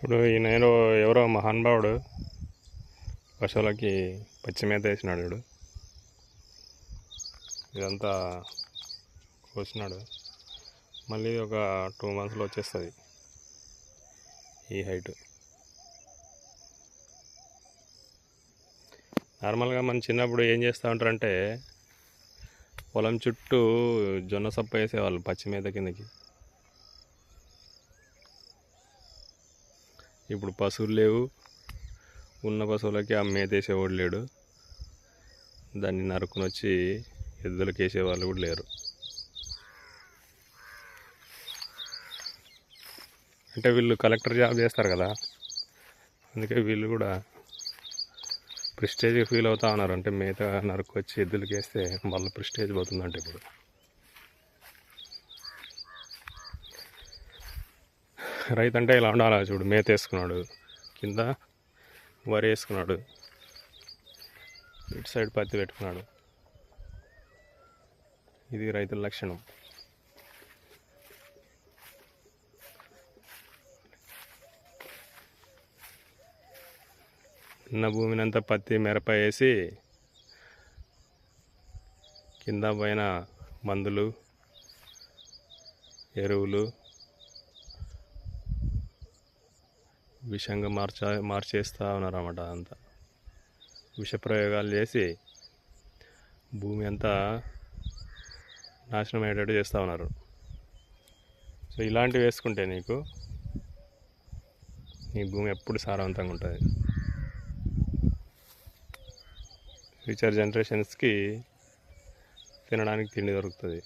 ఇప్పుడు ఈయన ఎవరో మహానుభావుడు పశువులకి పచ్చి మేత వేసినాడు. వీడు ఇదంతా కోసినాడు. మళ్ళీ ఒక 2 monthsలో వచ్చేస్తుంది ఈ హైట్. నార్మల్గా మనం చిన్నప్పుడు ఏం చేస్తూ ఉంటారంటే పొలం చుట్టూ జొన్న సప్ప వేసేవాళ్ళు పచ్చి మేత కిందకి. ఇప్పుడు పశువులు లేవు, ఉన్న పశువులకి ఆ మేత వేసేవాడు లేడు. దాన్ని నరుకుని వచ్చి ఎద్దులకు వేసేవాళ్ళు కూడా లేరు. అంటే వీళ్ళు కలెక్టర్ జాబ్ చేస్తారు కదా, అందుకే వీళ్ళు కూడా ప్రెస్టేజ్ ఫీల్ అవుతా ఉన్నారు. అంటే మేత నరుకు వచ్చి ఎద్దులకి వేస్తే మళ్ళీ ప్రెస్టేజ్ పోతుందంటే ఇప్పుడు రైతు అంటే ఇలా ఉండాలి. చూడు, మేత వేసుకున్నాడు, కింద వరి వేసుకున్నాడు, ఇటు సైడ్ పత్తి పెట్టుకున్నాడు. ఇది రైతుల లక్షణం. ఉన్న భూమిని అంతా పత్తి మిరప వేసి కింద పైన మందులు ఎరువులు విషంగా మార్చేస్తూ ఉన్నారు అన్నమాట. అంతా విష ప్రయోగాలు చేసి భూమి అంతా నాశనం అయ్యేటట్టు చేస్తూ ఉన్నారు. సో ఇలాంటివి వేసుకుంటే నీ భూమి ఎప్పుడు సారవంతంగా ఉంటుంది. ఫ్యూచర్ జనరేషన్స్కి తినడానికి తిండి దొరుకుతుంది.